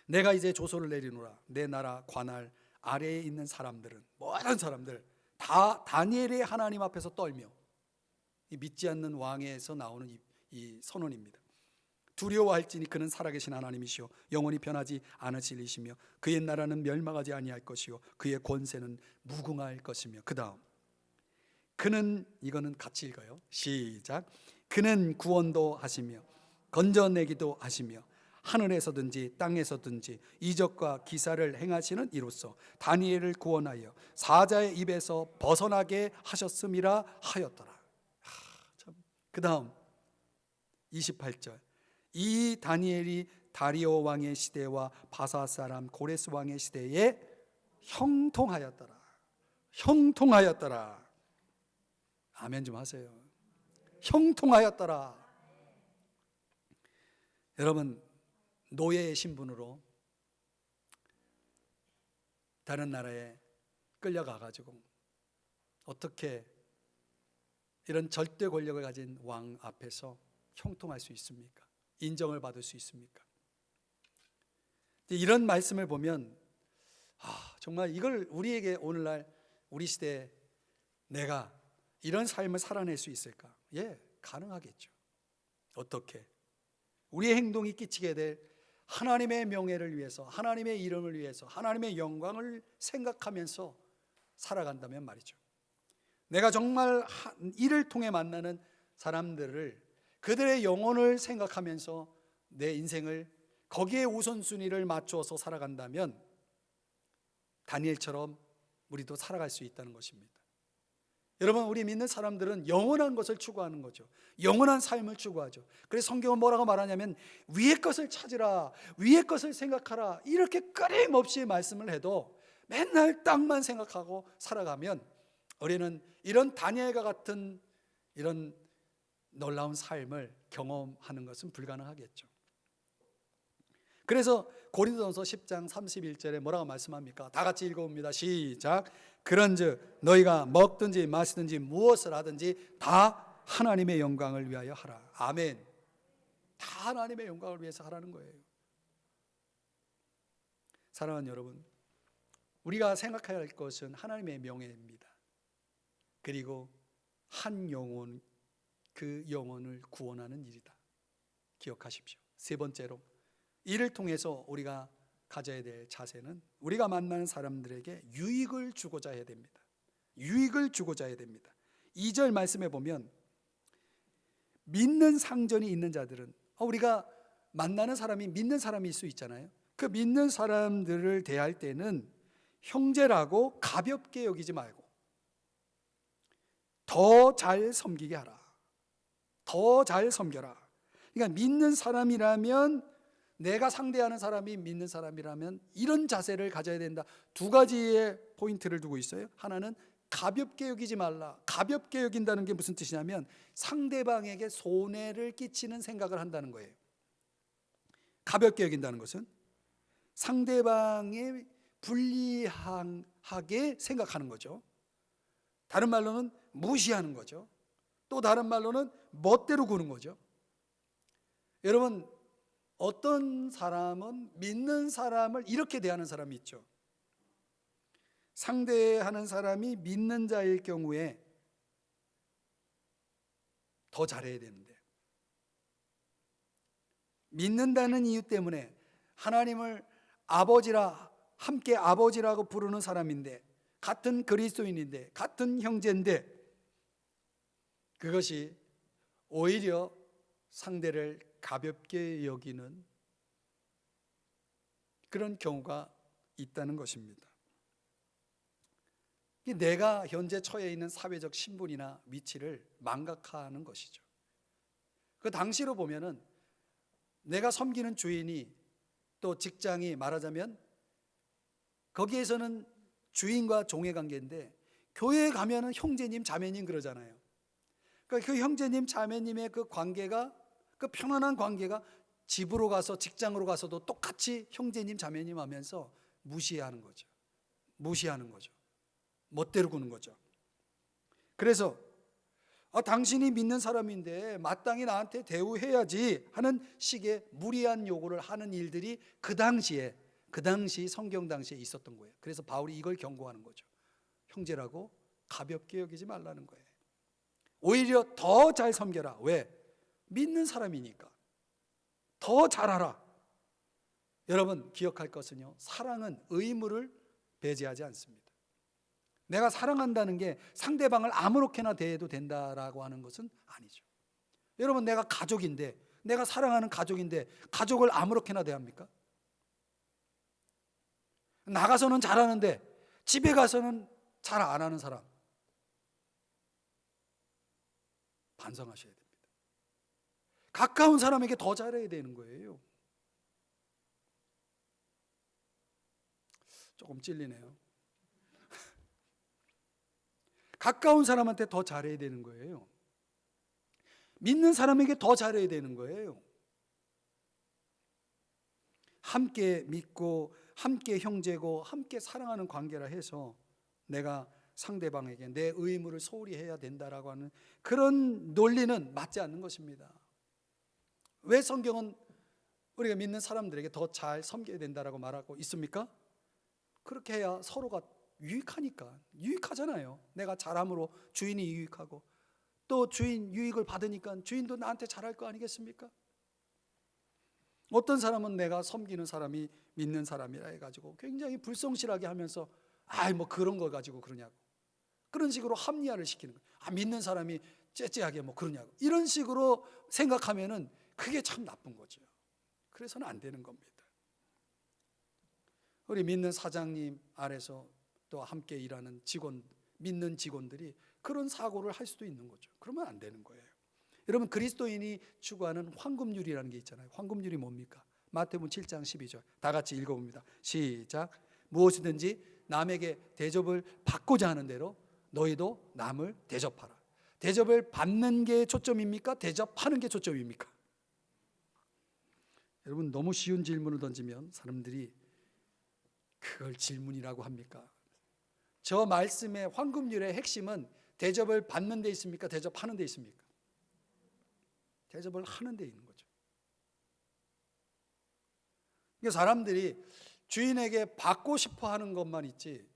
내가 이제 조서를 내리노라. 내 나라 관할 아래에 있는 사람들은, 모든 사람들 다 다니엘의 하나님 앞에서 떨며, 이 믿지 않는 왕에서 나오는 이 선언입니다. 두려워할지니 그는 살아계신 하나님이시오 영원히 변하지 않으실 이시며 그의 나라는 멸망하지 아니할 것이요 그의 권세는 무궁할 것이며, 그 다음 그는, 이거는 같이 읽어요. 시작. 그는 구원도 하시며 건져내기도 하시며 하늘에서든지 땅에서든지 이적과 기사를 행하시는 이로써 다니엘을 구원하여 사자의 입에서 벗어나게 하셨음이라 하였더라. 그 다음 28절. 이 다니엘이 다리오 왕의 시대와 바사 사람 고레스 왕의 시대에 형통하였더라. 형통하였더라. 아멘 좀 하세요. 형통하였더라. 여러분, 노예의 신분으로 다른 나라에 끌려가가지고 어떻게 이런 절대 권력을 가진 왕 앞에서 형통할 수 있습니까? 인정을 받을 수 있습니까? 이런 말씀을 보면 정말 이걸 우리에게 오늘날 우리 시대에 내가 이런 삶을 살아낼 수 있을까? 예, 가능하겠죠. 어떻게? 우리의 행동이 끼치게 될 하나님의 명예를 위해서, 하나님의 이름을 위해서, 하나님의 영광을 생각하면서 살아간다면 말이죠. 내가 정말 이를 통해 만나는 사람들을, 그들의 영혼을 생각하면서 내 인생을 거기에 우선순위를 맞추어서 살아간다면 다니엘처럼 우리도 살아갈 수 있다는 것입니다. 여러분, 우리 믿는 사람들은 영원한 것을 추구하는 거죠. 영원한 삶을 추구하죠. 그래서 성경은 뭐라고 말하냐면 위의 것을 찾으라, 위의 것을 생각하라, 이렇게 끊임없이 말씀을 해도 맨날 땅만 생각하고 살아가면 우리는 이런 다니엘과 같은 이런 놀라운 삶을 경험하는 것은 불가능하겠죠. 그래서 고린도전서 10장 31절에 뭐라고 말씀합니까? 다 같이 읽어봅니다. 시작. 그런즉 너희가 먹든지 마시든지 무엇을 하든지 다 하나님의 영광을 위하여 하라. 아멘. 다 하나님의 영광을 위해서 하라는 거예요. 사랑하는 여러분, 우리가 생각해야 할 것은 하나님의 명예입니다. 그리고 한 영혼, 그 영혼을 구원하는 일이다. 기억하십시오. 세 번째로, 이를 통해서 우리가 가져야 될 자세는 우리가 만나는 사람들에게 유익을 주고자 해야 됩니다. 유익을 주고자 해야 됩니다. 2절 말씀에 보면 믿는 상전이 있는 자들은, 우리가 만나는 사람이 믿는 사람일 수 있잖아요. 그 믿는 사람들을 대할 때는 형제라고 가볍게 여기지 말고 더 잘 섬기게 하라. 더 잘 섬겨라. 그러니까 믿는 사람이라면, 내가 상대하는 사람이 믿는 사람이라면 이런 자세를 가져야 된다. 두 가지의 포인트를 두고 있어요. 하나는 가볍게 여기지 말라. 가볍게 여긴다는 게 무슨 뜻이냐면 상대방에게 손해를 끼치는 생각을 한다는 거예요. 가볍게 여긴다는 것은 상대방에 불리하게 생각하는 거죠. 다른 말로는 무시하는 거죠. 또 다른 말로는 멋대로 구는 거죠. 여러분, 어떤 사람은 믿는 사람을 이렇게 대하는 사람이 있죠. 상대하는 사람이 믿는 자일 경우에 더 잘해야 되는데, 믿는다는 이유 때문에 하나님을 아버지라, 함께 아버지라고 부르는 사람인데, 같은 그리스도인인데, 같은 형제인데, 그것이 오히려 상대를 가볍게 여기는 그런 경우가 있다는 것입니다. 내가 현재 처해 있는 사회적 신분이나 위치를 망각하는 것이죠. 그 당시로 보면은 내가 섬기는 주인이, 또 직장이 말하자면 거기에서는 주인과 종의 관계인데, 교회에 가면은 형제님 자매님 그러잖아요. 그러니까 그 형제님 자매님의 그 관계가, 그 편안한 관계가 집으로 가서, 직장으로 가서도 똑같이 형제님 자매님 하면서 무시하는 거죠. 멋대로 구는 거죠. 그래서 당신이 믿는 사람인데 마땅히 나한테 대우해야지 하는 식의 무리한 요구를 하는 일들이 그 당시 성경 당시에 있었던 거예요. 그래서 바울이 이걸 경고하는 거죠. 형제라고 가볍게 여기지 말라는 거예요. 오히려 더 잘 섬겨라. 왜? 믿는 사람이니까. 더 잘하라. 여러분 기억할 것은요, 사랑은 의무를 배제하지 않습니다. 내가 사랑한다는 게 상대방을 아무렇게나 대해도 된다라고 하는 것은 아니죠. 여러분, 내가 가족인데, 내가 사랑하는 가족인데 가족을 아무렇게나 대합니까? 나가서는 잘하는데 집에 가서는 잘 안 하는 사람, 반성하셔야 됩니다. 가까운 사람에게 더 잘해야 되는 거예요. 조금 찔리네요. 가까운 사람한테 더 잘해야 되는 거예요. 믿는 사람에게 더 잘해야 되는 거예요. 함께 믿고 함께 형제고 함께 사랑하는 관계라 해서 내가 상대방에게 내 의무를 소홀히 해야 된다라고 하는 그런 논리는 맞지 않는 것입니다. 왜 성경은 우리가 믿는 사람들에게 더 잘 섬겨야 된다라고 말하고 있습니까? 그렇게 해야 서로가 유익하니까. 유익하잖아요. 내가 잘함으로 주인이 유익하고, 또 주인 유익을 받으니까 주인도 나한테 잘할 거 아니겠습니까? 어떤 사람은 내가 섬기는 사람이 믿는 사람이라 해가지고 굉장히 불성실하게 하면서 뭐 그런 거 가지고 그러냐고, 그런 식으로 합리화를 시키는 거예요. 믿는 사람이 째째하게 뭐 그러냐고, 이런 식으로 생각하면은 그게 참 나쁜 거죠. 그래서는 안 되는 겁니다. 우리 믿는 사장님 아래서 또 함께 일하는 믿는 직원들이 그런 사고를 할 수도 있는 거죠. 그러면 안 되는 거예요. 여러분, 그리스도인이 추구하는 황금률이라는 게 있잖아요. 황금률이 뭡니까? 마태복음 7장 12절 다 같이 읽어봅니다. 시작. 무엇이든지 남에게 대접을 받고자 하는 대로 너희도 남을 대접하라. 대접을 받는 게 초점입니까? 대접하는 게 초점입니까? 여러분, 너무 쉬운 질문을 던지면 사람들이 그걸 질문이라고 합니까? 저 말씀의 황금률의 핵심은 대접을 받는 데 있습니까? 대접하는 데 있습니까? 대접을 하는 데 있는 거죠. 그러니까 사람들이 주인에게 받고 싶어 하는 것만 있지,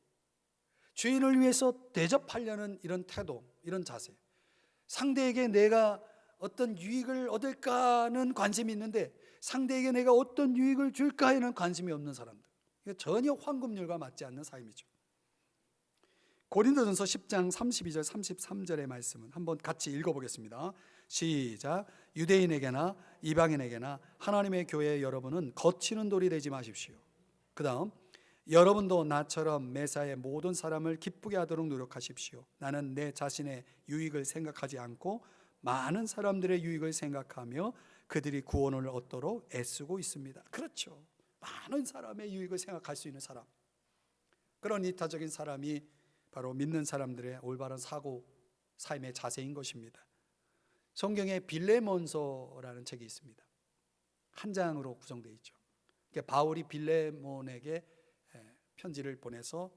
주인을 위해서 대접하려는 이런 태도, 이런 자세, 상대에게 내가 어떤 유익을 얻을까는 관심이 있는데 상대에게 내가 어떤 유익을 줄까에는 관심이 없는 사람들, 전혀 황금률과 맞지 않는 삶이죠. 고린도전서 10장 32절 33절의 말씀은 한번 같이 읽어보겠습니다. 시작. 유대인에게나 이방인에게나 하나님의 교회 여러분은 거치는 돌이 되지 마십시오. 그 다음, 여러분도 나처럼 매사에 모든 사람을 기쁘게 하도록 노력하십시오. 나는 내 자신의 유익을 생각하지 않고 많은 사람들의 유익을 생각하며 그들이 구원을 얻도록 애쓰고 있습니다. 그렇죠. 많은 사람의 유익을 생각할 수 있는 사람, 그런 이타적인 사람이 바로 믿는 사람들의 올바른 사고, 삶의 자세인 것입니다. 성경에 빌레몬서라는 책이 있습니다. 한 장으로 구성되어 있죠. 바울이 빌레몬에게 편지를 보내서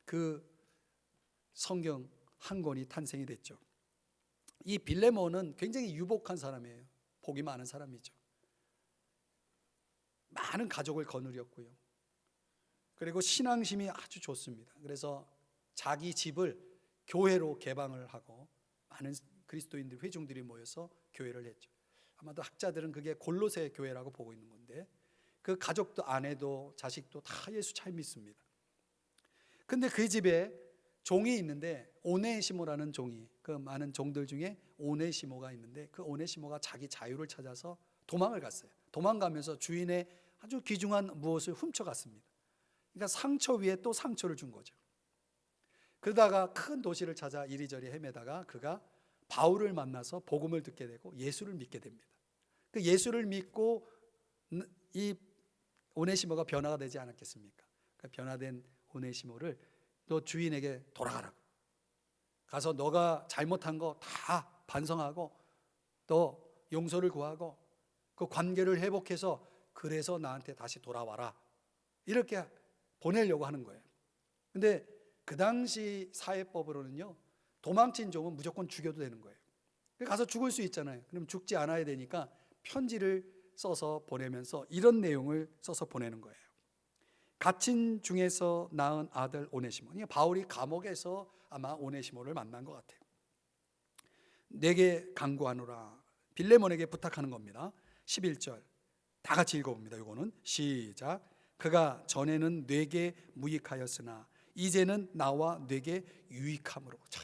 그 성경 한 권이 탄생이 됐죠. 이 빌레몬은 굉장히 유복한 사람이에요. 복이 많은 사람이죠. 많은 가족을 거느렸고요. 그리고 신앙심이 아주 좋습니다. 그래서 자기 집을 교회로 개방을 하고 많은 그리스도인들 회중들이 모여서 교회를 했죠. 아마도 학자들은 그게 골로새 교회라고 보고 있는 건데, 그 가족도 아내도 자식도 다 예수 잘 믿습니다. 근데 그 집에 종이 있는데, 오네시모라는 종이, 그 많은 종들 중에 오네시모가 있는데, 그 오네시모가 자기 자유를 찾아서 도망을 갔어요. 도망가면서 주인의 아주 귀중한 무엇을 훔쳐갔습니다. 그러니까 상처 위에 또 상처를 준 거죠. 그러다가 큰 도시를 찾아 이리저리 헤매다가 그가 바울을 만나서 복음을 듣게 되고 예수를 믿게 됩니다. 그 예수를 믿고 이 오네시모가 변화가 되지 않았겠습니까? 그 변화된 오네시모를 너 주인에게 돌아가라고, 가서 너가 잘못한 거 다 반성하고 또 용서를 구하고 그 관계를 회복해서 그래서 나한테 다시 돌아와라, 이렇게 보내려고 하는 거예요. 근데 그 당시 사회법으로는요, 도망친 종은 무조건 죽여도 되는 거예요. 가서 죽을 수 있잖아요. 그럼 죽지 않아야 되니까 편지를 써서 보내면서 이런 내용을 써서 보내는 거예요. 갇힌 중에서 낳은 아들 오네시모. 바울이 감옥에서 아마 오네시모를 만난 것 같아요. 내게 간구하노라, 빌레몬에게 부탁하는 겁니다. 11절 다 같이 읽어봅니다. 이거는 시작. 그가 전에는 내게 무익하였으나 이제는 나와 내게 유익함으로. 자,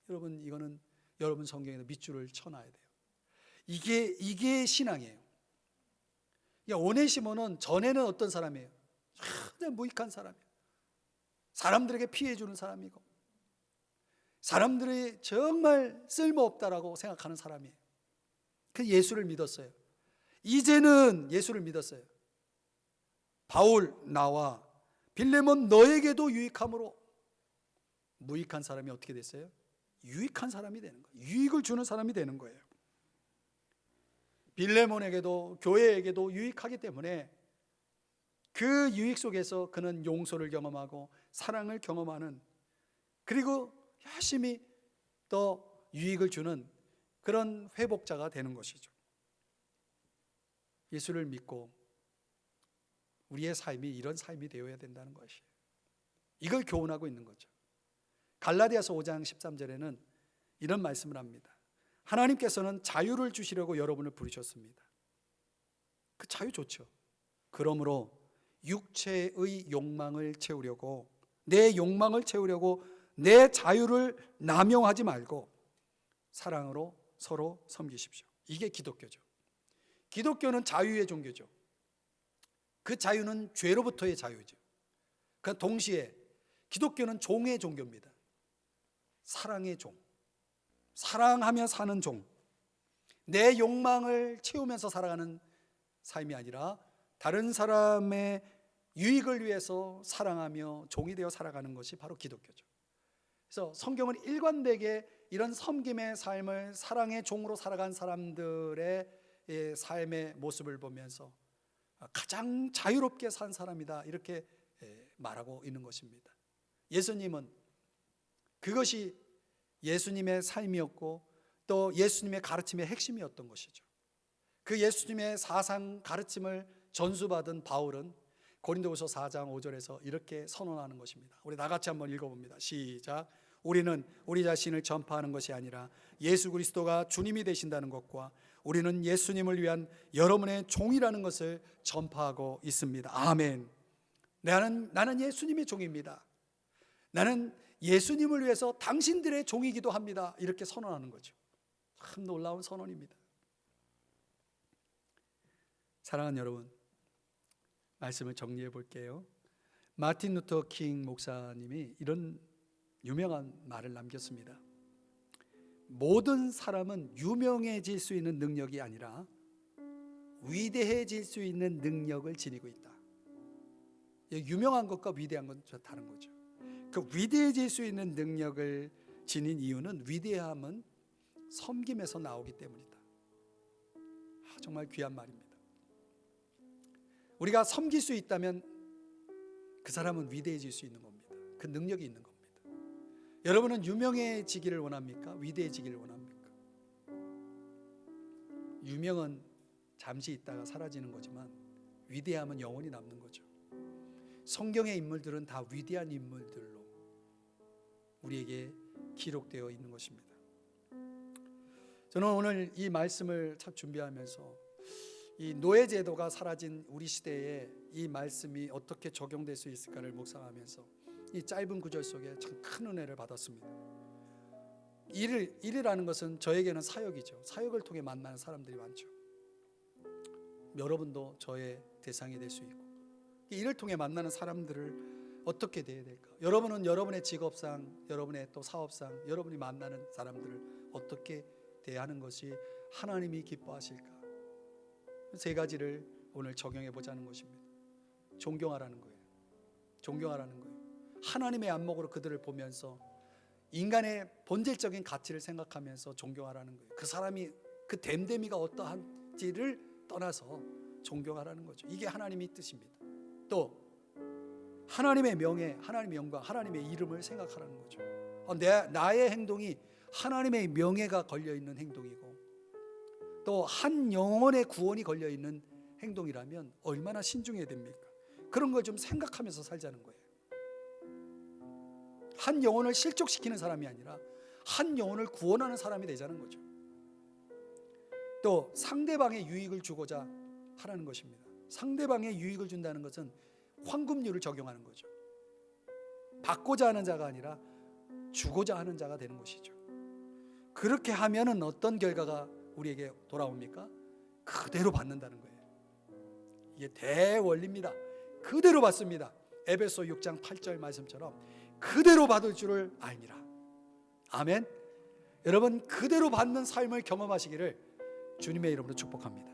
여러분, 이거는 여러분 성경에도 밑줄을 쳐놔야 돼요. 이게 신앙이에요. 오네시모는 전에는 어떤 사람이에요? 무익한 사람이에요. 사람들에게 피해 주는 사람이고 사람들이 정말 쓸모없다라고 생각하는 사람이에요. 그 예수를 믿었어요. 이제는 예수를 믿었어요. 바울 나와 빌레몬 너에게도 유익함으로. 무익한 사람이 어떻게 됐어요? 유익한 사람이 되는 거예요. 유익을 주는 사람이 되는 거예요. 빌레몬에게도 교회에게도 유익하기 때문에 그 유익 속에서 그는 용서를 경험하고 사랑을 경험하는, 그리고 열심히 또 유익을 주는 그런 회복자가 되는 것이죠. 예수를 믿고 우리의 삶이 이런 삶이 되어야 된다는 것이에요. 이걸 교훈하고 있는 거죠. 갈라디아서 5장 13절에는 이런 말씀을 합니다. 하나님께서는 자유를 주시려고 여러분을 부르셨습니다. 그 자유 좋죠. 그러므로 육체의 욕망을 채우려고, 내 욕망을 채우려고 내 자유를 남용하지 말고 사랑으로 서로 섬기십시오. 이게 기독교죠. 기독교는 자유의 종교죠. 그 자유는 죄로부터의 자유죠. 그 동시에 기독교는 종의 종교입니다. 사랑의 종, 사랑하며 사는 종, 내 욕망을 채우면서 살아가는 삶이 아니라 다른 사람의 유익을 위해서 사랑하며 종이 되어 살아가는 것이 바로 기독교죠. 그래서 성경은 일관되게 이런 섬김의 삶을, 사랑의 종으로 살아간 사람들의 삶의 모습을 보면서 가장 자유롭게 산 사람이다, 이렇게 말하고 있는 것입니다. 예수님은 그것이 예수님의 삶이었고 또 예수님의 가르침의 핵심이었던 것이죠. 그 예수님의 사상 가르침을 전수받은 바울은 고린도후서 4장 5절에서 이렇게 선언하는 것입니다. 우리 다 같이 한번 읽어봅니다. 시작. 우리는 우리 자신을 전파하는 것이 아니라 예수 그리스도가 주님이 되신다는 것과 우리는 예수님을 위한 여러분의 종이라는 것을 전파하고 있습니다. 아멘. 나는 예수님의 종입니다. 나는 예수님을 위해서 당신들의 종이기도 합니다. 이렇게 선언하는 거죠. 참 놀라운 선언입니다. 사랑하는 여러분, 말씀을 정리해 볼게요. 마틴 루터 킹 목사님이 이런 유명한 말을 남겼습니다. 모든 사람은 유명해질 수 있는 능력이 아니라 위대해질 수 있는 능력을 지니고 있다. 유명한 것과 위대한 건 다른 거죠. 그 위대해질 수 있는 능력을 지닌 이유는, 위대함은 섬김에서 나오기 때문이다. 정말 귀한 말입니다. 우리가 섬길 수 있다면 그 사람은 위대해질 수 있는 겁니다. 그 능력이 있는 겁니다. 여러분은 유명해지기를 원합니까? 위대해지기를 원합니까? 유명은 잠시 있다가 사라지는 거지만 위대함은 영원히 남는 거죠. 성경의 인물들은 다 위대한 인물들로 우리에게 기록되어 있는 것입니다. 저는 오늘 이 말씀을 참 준비하면서 이 노예 제도가 사라진 우리 시대에 이 말씀이 어떻게 적용될 수 있을까를 묵상하면서 이 짧은 구절 속에 참 큰 은혜를 받았습니다. 일이라는 것은 저에게는 사역이죠. 사역을 통해 만나는 사람들이 많죠. 여러분도 저의 대상이 될 수 있고, 일을 통해 만나는 사람들을 어떻게 대해야 될까? 여러분은 여러분의 직업상, 여러분의 또 사업상, 여러분이 만나는 사람들을 어떻게 대하는 것이 하나님이 기뻐하실까? 세 가지를 오늘 적용해 보자는 것입니다. 존경하라는 거예요. 존경하라는 거예요. 하나님의 안목으로 그들을 보면서 인간의 본질적인 가치를 생각하면서 존경하라는 거예요. 그 사람이 그 됨됨이가 어떠한지를 떠나서 존경하라는 거죠. 이게 하나님의 뜻입니다. 또 하나님의 명예, 하나님의 영광, 하나님의 이름을 생각하라는 거죠. 나의 행동이 하나님의 명예가 걸려있는 행동이고 또 한 영혼의 구원이 걸려있는 행동이라면 얼마나 신중해야 됩니까? 그런 걸 좀 생각하면서 살자는 거예요. 한 영혼을 실족시키는 사람이 아니라 한 영혼을 구원하는 사람이 되자는 거죠. 또 상대방의 유익을 주고자 하라는 것입니다. 상대방의 유익을 준다는 것은 황금률을 적용하는 거죠. 받고자 하는 자가 아니라 주고자 하는 자가 되는 것이죠. 그렇게 하면은 어떤 결과가 우리에게 돌아옵니까? 그대로 받는다는 거예요. 이게 대원리입니다. 그대로 받습니다. 에베소 6장 8절 말씀처럼 그대로 받을 줄을 알니라. 아멘. 여러분, 그대로 받는 삶을 경험하시기를 주님의 이름으로 축복합니다.